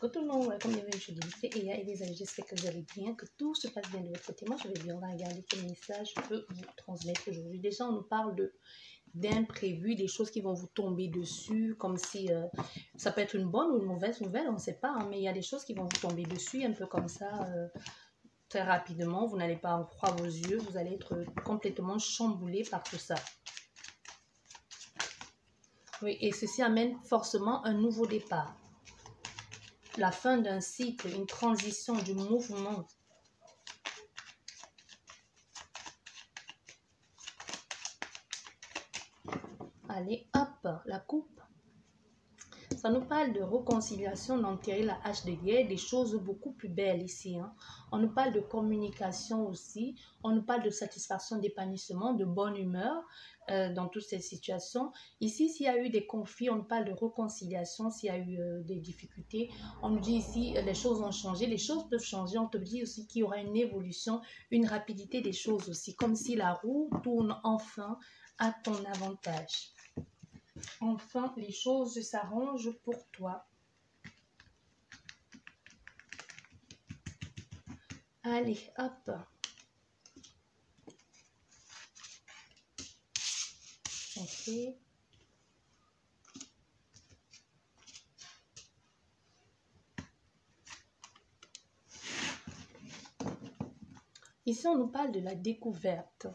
Retournons, comme bienvenue chez Délicé et Elisa, j'espère que vous allez bien, que tout se passe bien de votre côté. Moi, je vais bien, on va regarder quel message je peux vous transmettre aujourd'hui. Déjà, on nous parle d'imprévus, des choses qui vont vous tomber dessus, comme si ça peut être une bonne ou une mauvaise nouvelle, on ne sait pas, hein, mais il y a des choses qui vont vous tomber dessus, un peu comme ça, très rapidement. Vous n'allez pas en croire vos yeux, vous allez être complètement chamboulé par tout ça. Oui, et ceci amène forcément un nouveau départ. La fin d'un cycle, une transition du mouvement. Allez, hop, la coupe. Ça nous parle de réconciliation, d'enterrer la hache de guerre, des choses beaucoup plus belles ici. Hein. On nous parle de communication aussi, on nous parle de satisfaction, d'épanouissement, de bonne humeur dans toutes ces situations. Ici, s'il y a eu des conflits, on nous parle de réconciliation, s'il y a eu des difficultés. On nous dit ici, les choses ont changé, les choses peuvent changer. On te dit aussi qu'il y aura une évolution, une rapidité des choses aussi, comme si la roue tourne enfin à ton avantage. Enfin, les choses s'arrangent pour toi. Allez, hop. Ok. Ici, on nous parle de la découverte.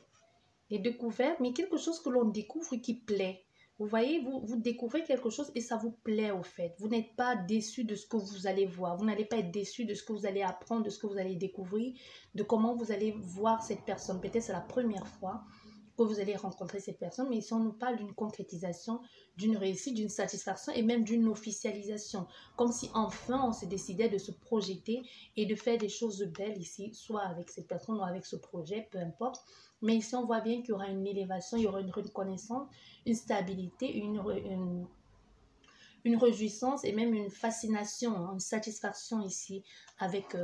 Les découvertes, mais quelque chose que l'on découvre qui plaît. Vous voyez, vous découvrez quelque chose et ça vous plaît au fait. Vous n'êtes pas déçu de ce que vous allez voir. Vous n'allez pas être déçu de ce que vous allez apprendre, de ce que vous allez découvrir, de comment vous allez voir cette personne. Peut-être c'est la première fois que vous allez rencontrer cette personne, mais ici on nous parle d'une concrétisation, d'une réussite, d'une satisfaction et même d'une officialisation. Comme si enfin on se décidait de se projeter et de faire des choses belles ici, soit avec cette personne ou avec ce projet, peu importe. Mais ici on voit bien qu'il y aura une élévation, il y aura une reconnaissance, une stabilité, une réjouissance et même une fascination, une satisfaction ici avec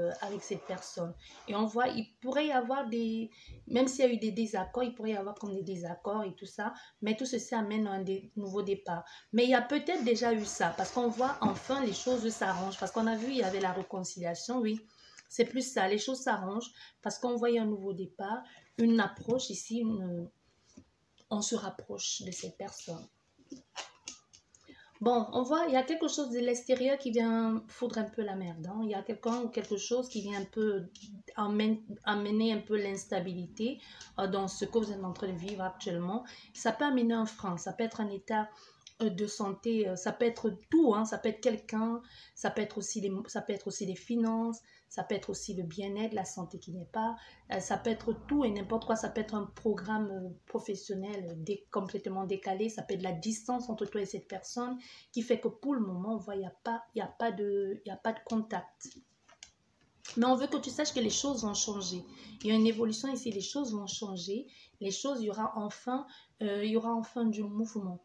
cette personne. Et on voit, il pourrait y avoir des, même s'il y a eu des désaccords, il pourrait y avoir comme des désaccords et tout ça, mais tout ceci amène un nouveau départ. Mais il y a peut-être déjà eu ça, parce qu'on voit enfin les choses s'arrangent, parce qu'on a vu, il y avait la réconciliation, oui. C'est plus ça, les choses s'arrangent, parce qu'on voit un nouveau départ, une approche ici, on se rapproche de cette personne. Bon, on voit, il y a quelque chose de l'extérieur qui vient foudre un peu la merde. Hein. Il y a quelqu'un ou quelque chose qui vient un peu amener un peu l'instabilité dans ce que vous êtes en train de vivre actuellement. Ça peut amener un frein, ça peut être un état de santé, ça peut être tout, hein, ça peut être quelqu'un, ça peut être aussi les finances, ça peut être aussi le bien-être, la santé qui n'est pas, ça peut être tout et n'importe quoi, ça peut être un programme professionnel complètement décalé, ça peut être la distance entre toi et cette personne qui fait que pour le moment, on voit, il n'y a pas de contact. Mais on veut que tu saches que les choses vont changer. Il y a une évolution ici, les choses vont changer. Les choses, il y aura enfin du mouvement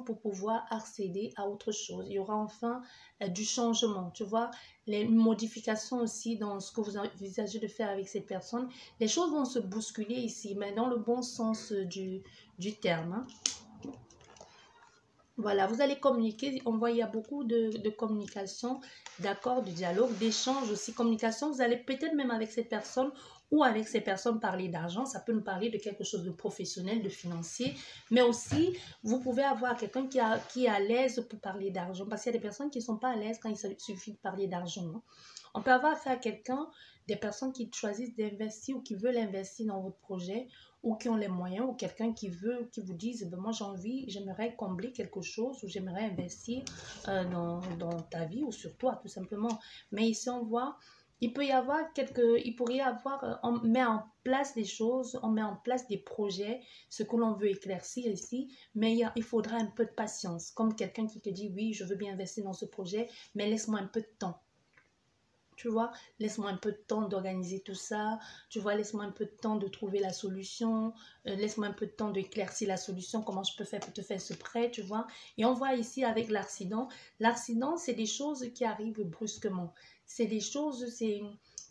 pour pouvoir accéder à autre chose. Il y aura enfin du changement, tu vois, les modifications aussi dans ce que vous envisagez de faire avec cette personne. Les choses vont se bousculer ici, mais dans le bon sens du terme. Hein. Voilà, vous allez communiquer. On voit il y a beaucoup de communication, d'accords, de dialogue, d'échange aussi. Communication, vous allez peut-être même avec cette personne ou avec ces personnes parler d'argent. Ça peut nous parler de quelque chose de professionnel, de financier. Mais aussi, vous pouvez avoir quelqu'un qui est à l'aise pour parler d'argent. Parce qu'il y a des personnes qui ne sont pas à l'aise quand il suffit de parler d'argent. Hein. On peut avoir affaire à quelqu'un, des personnes qui choisissent d'investir ou qui veulent investir dans votre projet ou qui ont les moyens, ou quelqu'un qui vous dise, ben moi j'ai envie, j'aimerais combler quelque chose, ou j'aimerais investir dans ta vie, ou sur toi, tout simplement. Mais ici, on voit, il pourrait y avoir, on met en place des choses, on met en place des projets, ce que l'on veut éclaircir ici, mais il faudra un peu de patience, comme quelqu'un qui te dit, oui, je veux bien investir dans ce projet, mais laisse-moi un peu de temps. Tu vois, laisse-moi un peu de temps d'organiser tout ça. Tu vois, laisse-moi un peu de temps de trouver la solution. Laisse-moi un peu de temps d'éclaircir la solution. Comment je peux faire pour te faire ce prêt, tu vois. Et on voit ici avec l'accident. L'accident, c'est des choses qui arrivent brusquement. C'est des choses,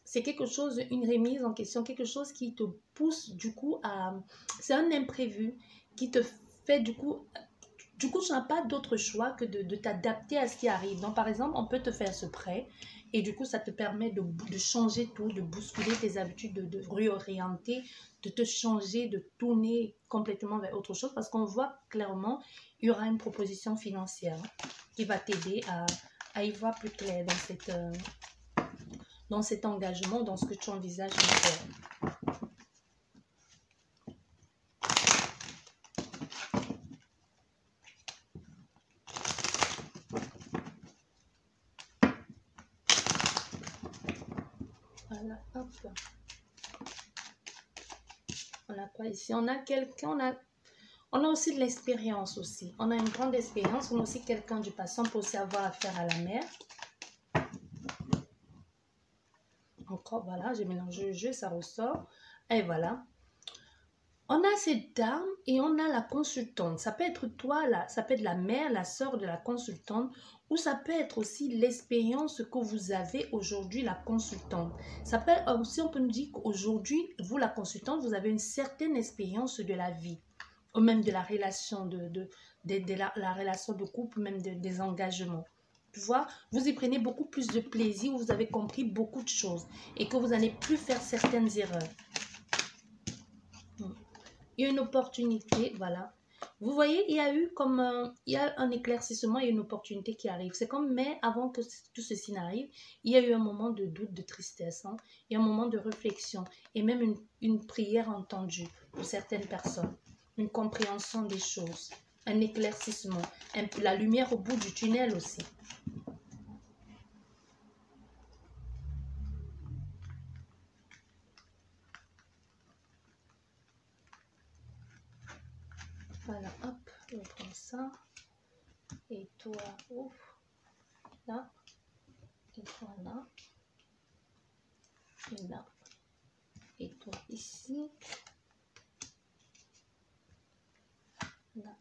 c'est quelque chose, une remise en question, quelque chose qui te pousse du coup à... C'est un imprévu qui te fait du coup... Du coup, tu n'as pas d'autre choix que de t'adapter à ce qui arrive. Donc, par exemple, on peut te faire ce prêt et du coup, ça te permet de changer tout, de bousculer tes habitudes, de réorienter, de te changer, de tourner complètement vers autre chose parce qu'on voit clairement, il y aura une proposition financière qui va t'aider à y voir plus clair dans cet engagement, dans ce que tu envisages de faire. Voilà, hop. On a quoi ici? On a quelqu'un, on a aussi de l'expérience aussi. On a une grande expérience. On a aussi quelqu'un du passé. On peut aussi avoir affaire à la mer. Encore, voilà, j'ai mélangé le jeu, ça ressort. Et voilà. On a cette dame et on a la consultante. Ça peut être toi, là, ça peut être la mère, la sœur de la consultante, ou ça peut être aussi l'expérience que vous avez aujourd'hui, la consultante. Ça peut aussi, on peut nous dire qu'aujourd'hui, vous, la consultante, vous avez une certaine expérience de la vie, ou même de la relation, la relation de couple, même des engagements. Tu vois, vous y prenez beaucoup plus de plaisir, vous avez compris beaucoup de choses et que vous n'allez plus faire certaines erreurs. Il y a une opportunité, voilà. Vous voyez, il y a eu comme il y a un éclaircissement et une opportunité qui arrive. C'est comme, mais avant que tout ceci n'arrive, il y a eu un moment de doute, de tristesse, hein. Il y a un moment de réflexion et même une prière entendue pour certaines personnes, une compréhension des choses, un éclaircissement, la lumière au bout du tunnel aussi. Voilà, hop, on prend ça. Et toi, ouf, là. Et toi là. Et là. Et toi ici. Là.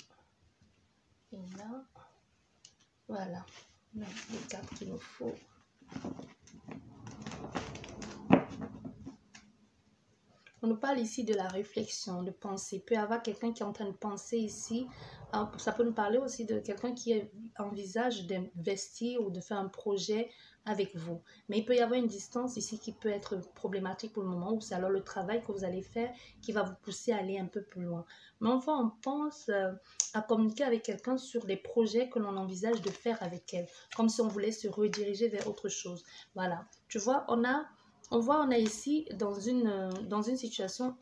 Et là. Voilà. On a les cartes qu'il nous faut. On nous parle ici de la réflexion, de penser. Il peut y avoir quelqu'un qui est en train de penser ici. Ça peut nous parler aussi de quelqu'un qui envisage d'investir ou de faire un projet avec vous. Mais il peut y avoir une distance ici qui peut être problématique pour le moment, ou c'est alors le travail que vous allez faire qui va vous pousser à aller un peu plus loin. Mais enfin, on pense à communiquer avec quelqu'un sur les projets que l'on envisage de faire avec elle, comme si on voulait se rediriger vers autre chose. Voilà. Tu vois, on a ici dans une situation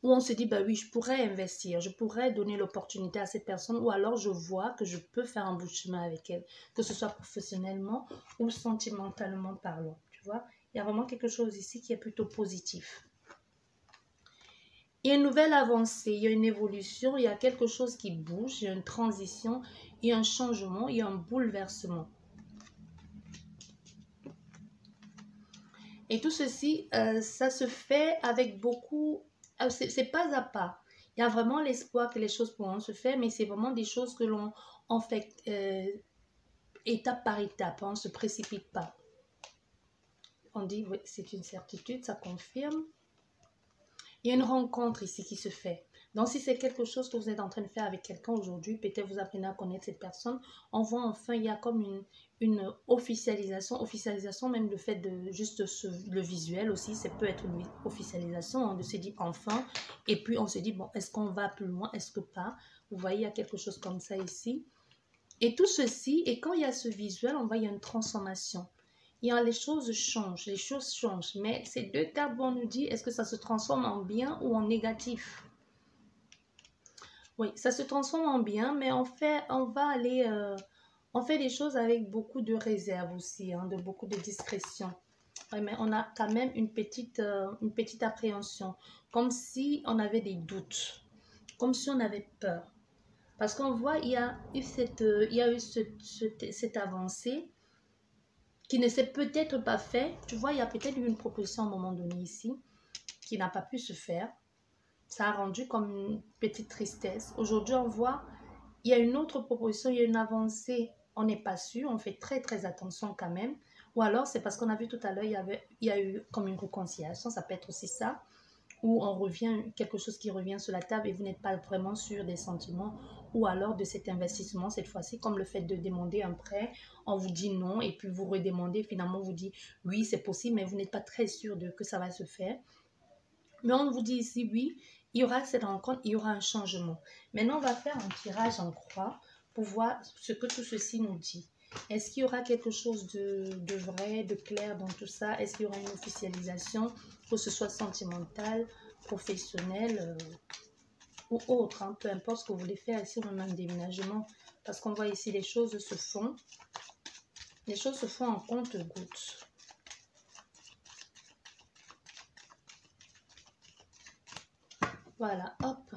où on se dit, bah oui, je pourrais investir, je pourrais donner l'opportunité à cette personne, ou alors je vois que je peux faire un bout de chemin avec elle, que ce soit professionnellement ou sentimentalement parlant, tu vois. Il y a vraiment quelque chose ici qui est plutôt positif. Il y a une nouvelle avancée, il y a une évolution, il y a quelque chose qui bouge, il y a une transition, il y a un changement, il y a un bouleversement. Et tout ceci, ça se fait avec beaucoup, c'est pas à pas. Il y a vraiment l'espoir que les choses pourront se faire, mais c'est vraiment des choses que l'on en fait étape par étape, hein, on ne se précipite pas. On dit, oui, c'est une certitude, ça confirme. Il y a une rencontre ici qui se fait. Donc, si c'est quelque chose que vous êtes en train de faire avec quelqu'un aujourd'hui, peut-être vous apprenez à connaître cette personne, on voit enfin, il y a comme une officialisation même le fait de juste le visuel aussi, ça peut être une officialisation, on se dit enfin, et puis on se dit, bon, est-ce qu'on va plus loin, est-ce que pas? Vous voyez, il y a quelque chose comme ça ici. Et tout ceci, et quand il y a ce visuel, on voit, il y a une transformation. Les choses changent, mais ces deux cartes vont nous dire, est-ce que ça se transforme en bien ou en négatif? Oui, ça se transforme en bien, mais on fait des choses avec beaucoup de réserve aussi, hein, de beaucoup de discrétion. Oui, mais on a quand même une petite appréhension, comme si on avait des doutes, comme si on avait peur. Parce qu'on voit, il y a eu cette avancée qui ne s'est peut-être pas fait. Tu vois, il y a peut-être eu une proposition à un moment donné ici qui n'a pas pu se faire. Ça a rendu comme une petite tristesse. Aujourd'hui, on voit, il y a une autre proposition, il y a une avancée. On n'est pas sûr, on fait très très attention quand même. Ou alors, c'est parce qu'on a vu tout à l'heure, il y a eu comme une réconciliation, ça peut être aussi ça. ou on revient, quelque chose qui revient sur la table et vous n'êtes pas vraiment sûr des sentiments ou alors de cet investissement cette fois-ci, comme le fait de demander un prêt, on vous dit non et puis vous redemandez, finalement on vous dit oui c'est possible mais vous n'êtes pas très sûr de que ça va se faire. Mais on vous dit ici oui, il y aura cette rencontre, il y aura un changement. Maintenant on va faire un tirage en croix pour voir ce que tout ceci nous dit. Est-ce qu'il y aura quelque chose de vrai, de clair dans tout ça? Est-ce qu'il y aura une officialisation, que ce soit sentimental, professionnel ou autre, hein, peu importe ce que vous voulez faire ici, on a un déménagement. Parce qu'on voit ici, les choses se font. Les choses se font en compte-gouttes. Voilà, hop.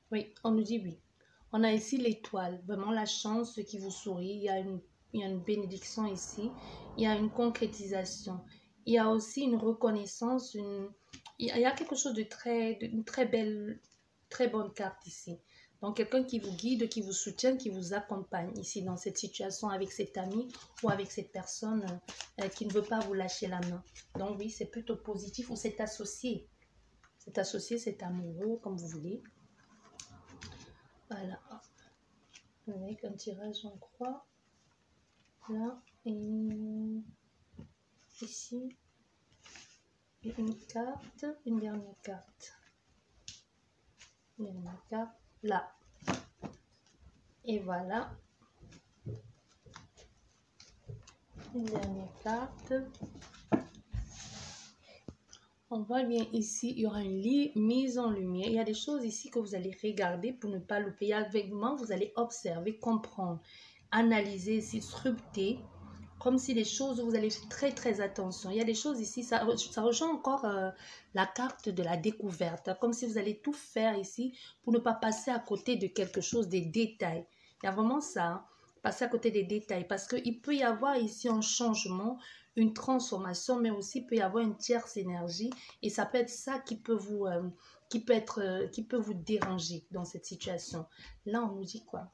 Oui, on nous dit oui. On a ici l'étoile, vraiment la chance qui vous sourit. Il y a une bénédiction ici. Il y a une concrétisation. Il y a aussi une reconnaissance. Il y a quelque chose de une très belle, très bonne carte ici. Donc, quelqu'un qui vous guide, qui vous soutient, qui vous accompagne ici dans cette situation avec cet ami ou avec cette personne qui ne veut pas vous lâcher la main. Donc, oui, c'est plutôt positif ou c'est associé. C'est associé, c'est amoureux, comme vous voulez. Voilà, avec un tirage en croix, là, et ici, et une carte, une dernière carte, là, et voilà, une dernière carte. On voit bien ici, il y aura une mise en lumière. Il y a des choses ici que vous allez regarder pour ne pas louper. Avec moi, vous allez observer, comprendre, analyser, scruter. Comme si les choses, vous allez faire très très attention. Il y a des choses ici, ça rejoint encore la carte de la découverte. Comme si vous allez tout faire ici pour ne pas passer à côté de quelque chose, des détails. Il y a vraiment ça, hein, passer à côté des détails. Parce qu'il peut y avoir ici un changement, une transformation, mais aussi il peut y avoir une tierce énergie. Et ça peut être ça qui peut vous, qui peut vous déranger dans cette situation. Là, on nous dit quoi?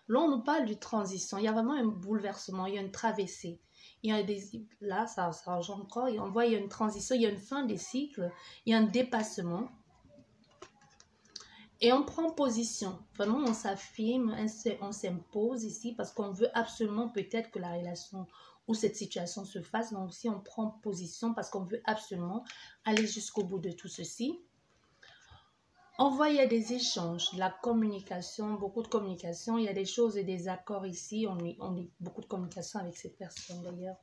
Là, on nous parle de transition. Il y a vraiment un bouleversement, il y a une traversée. Il y a là, ça rejoint encore. Et on voit il y a une transition, il y a une fin des cycles, il y a un dépassement. Et on prend position. Vraiment, on s'affirme, on s'impose ici parce qu'on veut absolument peut-être que la relation ou cette situation se fasse. Donc, aussi, on prend position parce qu'on veut absolument aller jusqu'au bout de tout ceci. On voit il y a des échanges, de la communication, beaucoup de communication. Il y a des choses et des accords ici. On a beaucoup de communication avec cette personne d'ailleurs.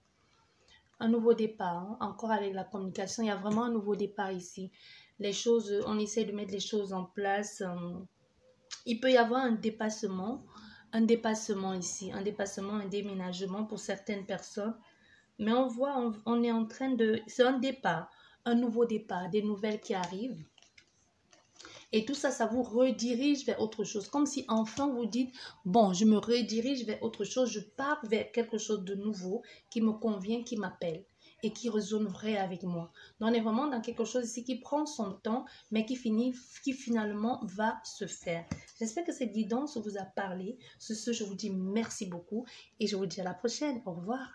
Un nouveau départ, hein, encore avec la communication. Il y a vraiment un nouveau départ ici. Les choses, on essaie de mettre les choses en place. Il peut y avoir un dépassement ici, un dépassement, un déménagement pour certaines personnes. Mais on voit, on est en train de... C'est un départ, un nouveau départ, des nouvelles qui arrivent. Et tout ça, ça vous redirige vers autre chose. Comme si enfin vous dites, bon, je me redirige vers autre chose, je pars vers quelque chose de nouveau qui me convient, qui m'appelle et qui résonne vrai avec moi. Donc, on est vraiment dans quelque chose ici qui prend son temps, mais qui finalement va se faire. J'espère que cette guidance vous a parlé. Sur ce, je vous dis merci beaucoup et je vous dis à la prochaine. Au revoir.